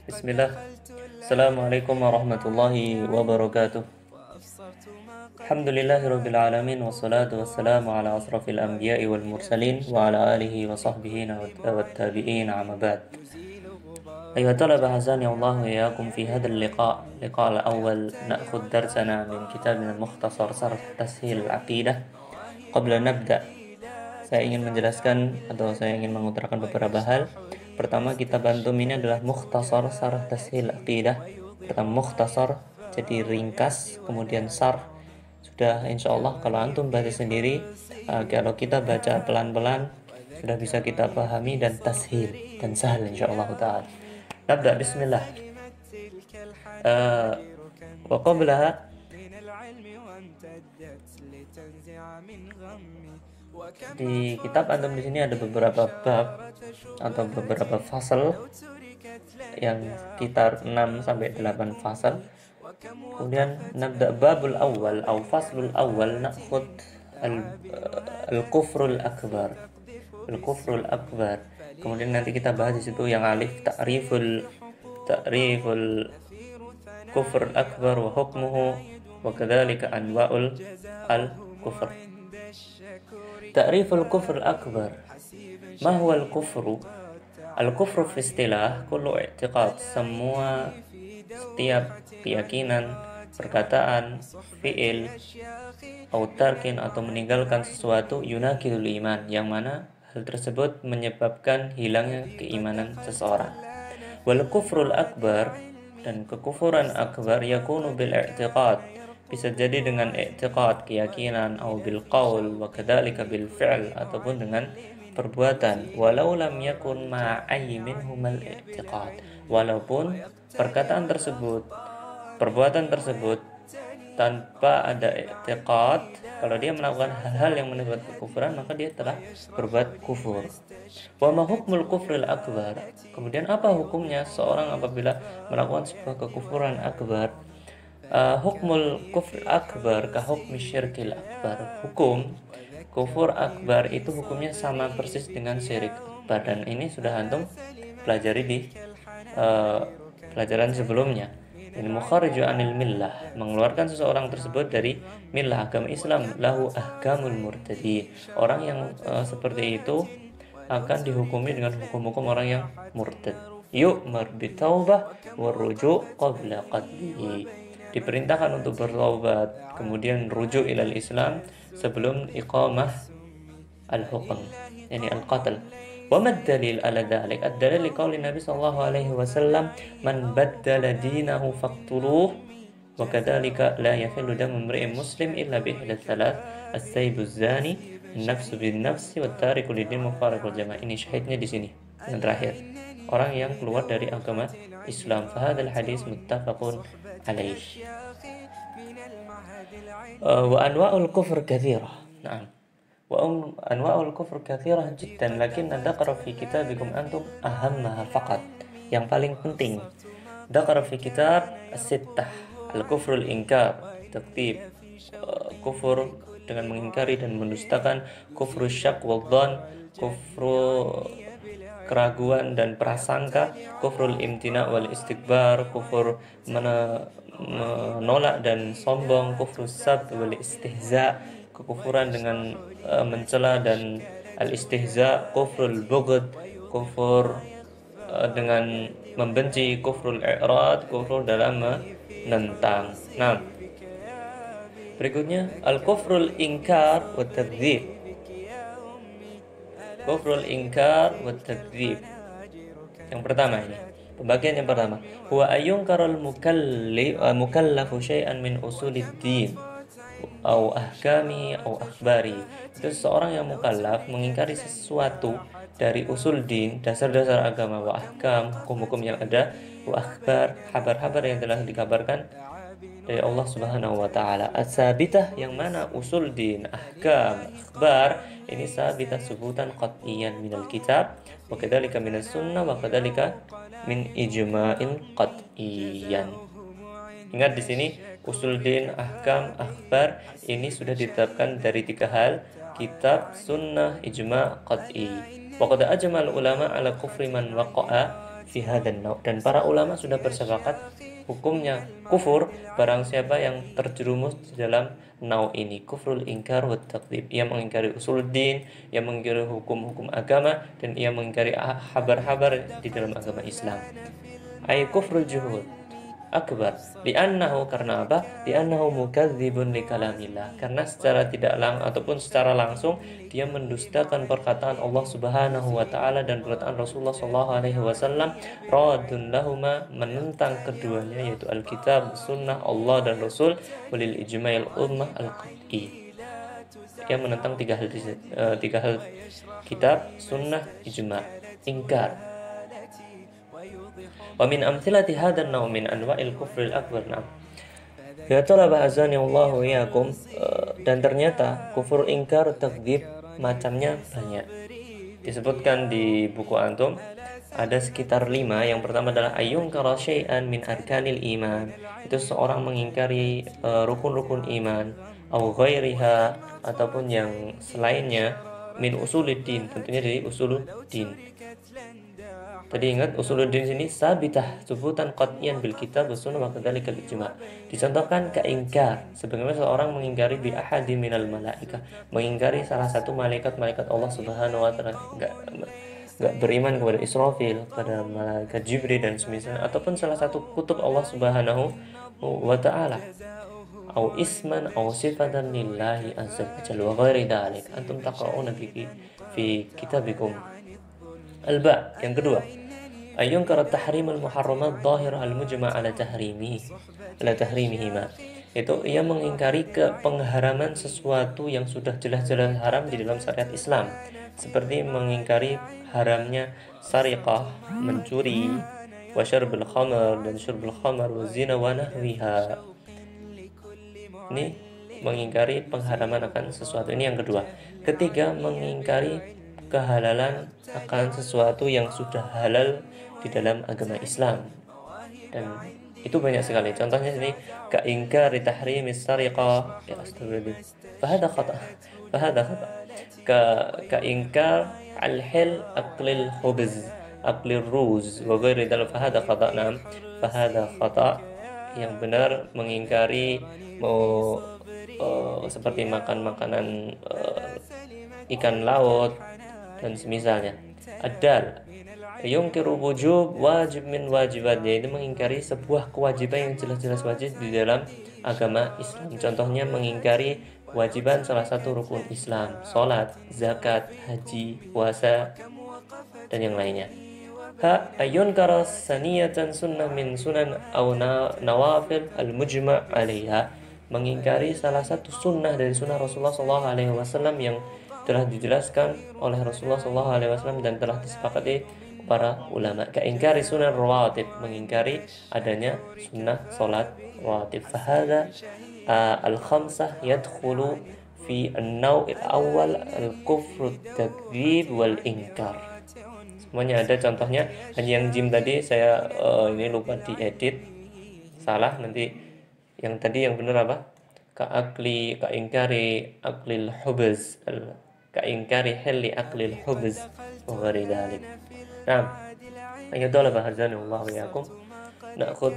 Bismillah. Assalamualaikum warahmatullahi wabarakatuh. Alhamdulillahirabbil alamin wassalatu wassalamu ala asrafil anbiya'i wal mursalin wa ala alihi wa sahbihi wa tabi'in amma ba'd. أيها الطلبة أعزني الله وإياكم في هذا اللقاء الأول نأخذ درسنا من كتابنا المختصر شرح تسهيل العقيدة. قبل أن نبدأ saya ingin menjelaskan atau saya ingin mengutarakan beberapa hal. Pertama, kitab antum ini adalah mukhtasar syarh tashil aqidah. Pertama mukhtasar, jadi ringkas, kemudian syarh. Sudah insya Allah kalau antum baca sendiri, kalau kita baca pelan-pelan, sudah bisa kita pahami dan tashil dan sahal insya Allah ta'ala. Nabda, bismillah. Wa qablaha di kitab antum di sini ada beberapa bab atau beberapa fasal yang sekitar 6 sampai 8 fasal. Kemudian nabda babul awal atau faslul awal na'khud al-kufrul akbar. Al-kufrul akbar. Kemudian nanti kita bahas di situ yang alif ta'riful kufr akbar wa hukmuhu wa kadzalika anwa'ul al-kufr. Ta'riful kufr akbar. Ma huwa al-kufru? Al-kufru fi istilah kullu i'tiqad, setiap keyakinan, perkataan, fi'il, atau tarkin atau meninggalkan sesuatu yunakilul iman, yang mana hal tersebut menyebabkan hilangnya keimanan seseorang. Wal kufrul akbar, dan kekufuran akbar yakunu bil i'tiqad, bisa jadi dengan i'tiqad, keyakinan, atau bil qaul, wa kadzalika bil fi'l, ataupun dengan perbuatan, walau lam yakun ma'ayyi minhumal i'tiqad, walaupun perbuatan tersebut tanpa ada i'tiqad. Kalau dia melakukan hal-hal yang menyebabkan kekufuran, maka dia telah berbuat kufur. Wa ma hukmul kufril akbar, kemudian apa hukumnya seorang apabila melakukan sebuah kekufuran akbar? Hukmul kufr akbar ka hukmi syirkil akbar. Hukum kufur akbar itu hukumnya sama persis dengan syirik akbar, dan ini sudah antum pelajari di pelajaran sebelumnya. Ini mukhariju anil millah, mengeluarkan seseorang tersebut dari millah agama Islam. Lahu ahkamul murtadi, orang yang seperti itu akan dihukumi dengan hukum-hukum orang yang murtad. Yu'mar bitaubah waruju' qabla qatlihi, diperintahkan untuk bertaubat kemudian rujuk ilal Islam sebelum iqamah al-hukm, yani al-qatl. Wa mad dalil ala dhalik? Ad-dalil liqauli Nabi sallallahu alaihi wasallam, man baddala dinahu faqtuluh wa kadzalika la yahillu damu imri'in muslim illa bi ihda thalath, as-sayyibu zani, an-nafsu bin nafsi, wa tariku lidin mufariqul jamaah. Ini syahidnya di sini yang terakhir, orang yang keluar dari agama Islam. Fahadal hadis muttafaqun alaih. Wa anwa'ul kufr katsirah. Naam. Anwa'ul kufr katsirah jiddan, lakin dzakara fi kitabikum antum ahammaha faqat. Yang paling penting dzakara fi kitab as-sittah, al-kufrul inkar, takdzib, kufur dengan mengingkari dan mendustakan, kufru syak wal dhan, kufru keraguan dan prasangka, kufrul imtina wal istikbar, kufur menolak dan sombong, kufru sab wal istihza, kekufuran dengan mencela dan al-istihza, kufrul bughd, kufur dengan membenci, kufrul i'rad, kufur dalam menentang. Nah, berikutnya al-kufrul inkar wa takdzib. Kufrul inkar wa takdzib. Yang pertama ini, pembagian yang pertama, huwa ayyunkarul mukallafu syai'an min usulid din au ahkami au akhbari. Itu seseorang yang mukallaf mengingkari sesuatu dari usul din, dasar-dasar agama, wa ahkam, hukum-hukum yang ada, wa akhbar, kabar-kabar yang telah dikabarkan dari Allah Subhanahu wa taala. As-sabitah, yang mana usul din, ahkam, akhbar ini sabitah subutan qat'iyan minal kitab wa kadzalika minas sunnah wa kadzalika min ijma'in qat'iyan. Ingat di sini usul din, ahkam, akhbar ini sudah ditetapkan dari 3 hal: kitab, sunnah, ijma', qat'i. Wa qad ajmal ulama ala kufri man waqa'a fi hadan nau, dan para ulama sudah bersepakat hukumnya kufur barang siapa yang terjerumus di dalam nau ini, kufrul ingkar wa takdzib. Ia mengingkari usuluddin, ia mengingkari hukum-hukum agama, dan ia mengingkari habar-habar di dalam agama Islam. Ay kufrul juhud akbar, li'annahu, karena apa? Li'annahu mukadzibun li kalamillah, karena secara tidak ataupun secara langsung dia mendustakan perkataan Allah Subhanahu wa taala dan perkataan Rasulullah sallallahu alaihi wasallam, radun lahuma, menentang keduanya, yaitu Alkitab, Sunnah, Allah dan Rasul, walil ijma'il ummah al-qat'i. Dia menentang tiga hal, kitab, sunnah, ijma', ingkar. Wa min amthilati hadan naw min anwa'il kufril akbar. Nah, ya talaba azani Allahu iyyakum, dan ternyata kufur ingkar takdzib macamnya banyak. Disebutkan di buku antum ada sekitar 5. Yang pertama adalah ayyunkara syai'an min arkanil iman. Itu seorang mengingkari rukun-rukun iman, au ghairiha, ataupun yang selainnya, min usuluddin, tentunya dari usuluddin. Tadi ingat usuluddin sini sabitah subutan qat'iyan bil kitab was sunnah wa kadzalikal ijma'. Dicontohkan keingkar, sebagaimana seorang mengingkari bi ahadi minal malaika, mengingkari salah satu malaikat-malaikat Allah Subhanahu wa taala, enggak beriman kepada Israfil, kepada malaikat Jibril dan semisalnya, ataupun salah satu kutub Allah Subhanahu wa taala, au isman au sifatan lillahi azza wa jalla wa ghairi dzalik. Antum taqra'una fi kitabikum. Al-ba, yang kedua, ayyunkara tahrimul muharramat dhahirah al-mujma' ala tahrimihima. Itu ia mengingkari pengharaman sesuatu yang sudah jelas-jelas haram di dalam syariat Islam, seperti mengingkari haramnya sariqah, mencuri, wa syarbul khamar, dan syurbul khamar, wa zina wa nahwiha. Ini mengingkari pengharaman akan sesuatu. Ini yang kedua. Ketiga, mengingkari kehalalan akan sesuatu yang sudah halal di dalam agama Islam, dan itu banyak sekali. Contohnya sini kaingkari tahrimis sariqah, ya astagfirullah, fahada khata kaingkar al-hil aqlil khubz aqlir ruz wa ghairi dzalik, fahada khata. Yang benar mengingkari seperti makan makanan ikan laut dan semisalnya. Adal yungkiru wujub wajib min wajibat, yaitu mengingkari sebuah kewajiban yang jelas-jelas wajib di dalam agama Islam. Contohnya mengingkari kewajiban salah satu rukun Islam, salat, zakat, haji, puasa, dan yang lainnya. Ayunkara saniyatan sunnah min sunan au nawafil al-mujma' alaiha, mengingkari salah satu sunnah dari sunnah Rasulullah SAW yang telah dijelaskan oleh Rasulullah SAW dan telah disepakati para ulama. Keingkari sunnah rawatib, mengingkari adanya sunnah salat rawatib. Fahada al-khamsah yadkhulu fi an-naw' al-awwal al-kufr at-takdzib wal inkar. Semuanya ada contohnya. Hanya yang jim tadi saya ini lupa diedit, salah. Nanti yang tadi yang benar apa? Kaingkari aklil hubz, kaingkari heli aklil hubz wa ghairi dzalik. Nah, ayatullah bahazani Allah wa yakum. Na'khud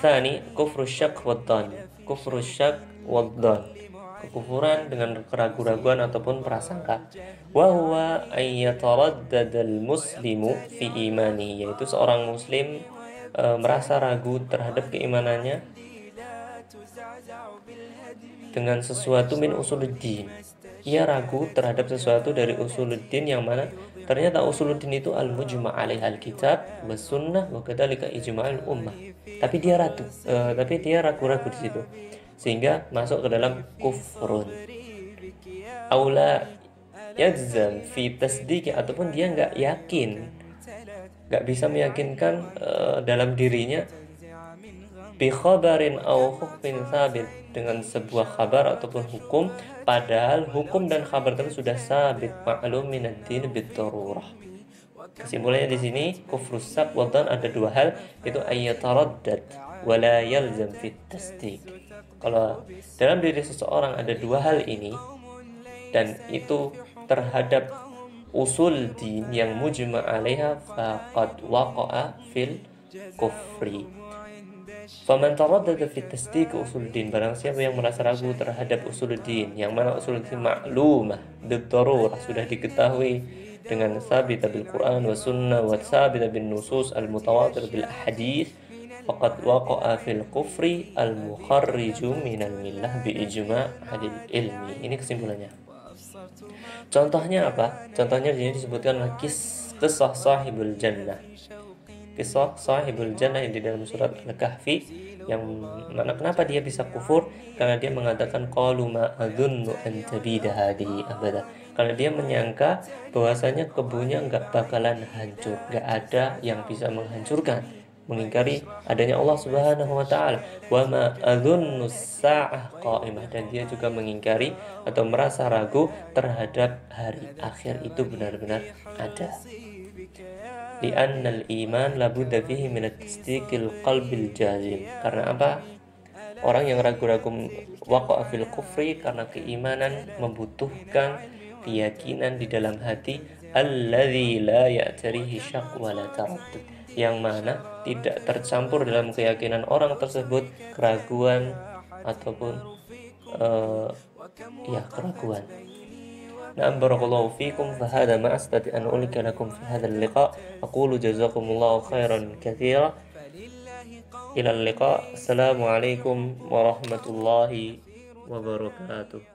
tsani kufru syak wad dhan. Kufru syak wad dhan, kekufuran dengan keraguan-raguan ataupun prasangka. Wa huwa ayyataraddadal muslimu fi imani, yaitu seorang muslim merasa ragu terhadap keimanannya dengan sesuatu min usuluddin. Ia ragu terhadap sesuatu dari usuluddin, yang mana ternyata usuluddin itu al-mujma' alaiha al-kitab was sunnah wa kadzalika ijma'ul ummah. Tapi dia ragu-ragu di situ, sehingga masuk ke dalam kufrun. Aula yajzam fi tasdiq, ataupun dia nggak yakin, nggak bisa meyakinkan dalam dirinya bi khabarin au hukmin sabit, dengan sebuah kabar ataupun hukum, padahal hukum dan kabar itu sudah sabit, ma'lum minad din bid darurah. Kesimpulannya di sini kufrus syak wa dhan ada dua hal, yaitu ayyataraddad wa la yalzam fit tasdiq. Kalau dalam diri seseorang ada dua hal ini, dan itu terhadap usul din yang mujma' 'alaiha faqad waqa'a fil kufri. Faman taraddada fi tasdiq usuluddin, barang siapa yang merasa ragu terhadap usuluddin, yang mana usuluddin ma'lumah bidarurah, sudah diketahui dengan sabita bil Quran wa sunnah wa sabita bin nusus al mutawatir bil ahadits, faqad waqa'a fil kufri al mukharriju minal millah bi ijma' ahli ilmi. Ini kesimpulannya. Contohnya apa? Contohnya di sini disebutkan kisah sahibul jannah. Kisah sahibul jannah yang di dalam surat Al-Kahfi, yang mana kenapa dia bisa kufur? Karena dia mengatakan qalu ma adzunnu an tabida hadhihi abada. Karena dia menyangka bahwasanya kebunnya enggak bakalan hancur, enggak ada yang bisa menghancurkan, mengingkari adanya Allah Subhanahu wa taala. Wa ma adzunnu sa'ah qa'imah, dan dia juga mengingkari atau merasa ragu terhadap hari akhir itu benar-benar ada. Li'annal iman labudda fihi min at-tasdiqil qalbil jazim. Karena apa? Orang yang ragu-ragu waqa'a fil kufri karena keimanan membutuhkan keyakinan di dalam hati alladzi la ya'tarihi syak wa la taraddud, yang mana tidak tercampur dalam keyakinan orang tersebut keraguan ataupun keraguan. نعم بارك الله فيكم. فهذا ما أستطيع أن ألقي لكم في هذا اللقاء. أقول جزاكم الله خيرا كثيرا. إلى اللقاء. السلام عليكم ورحمة الله وبركاته.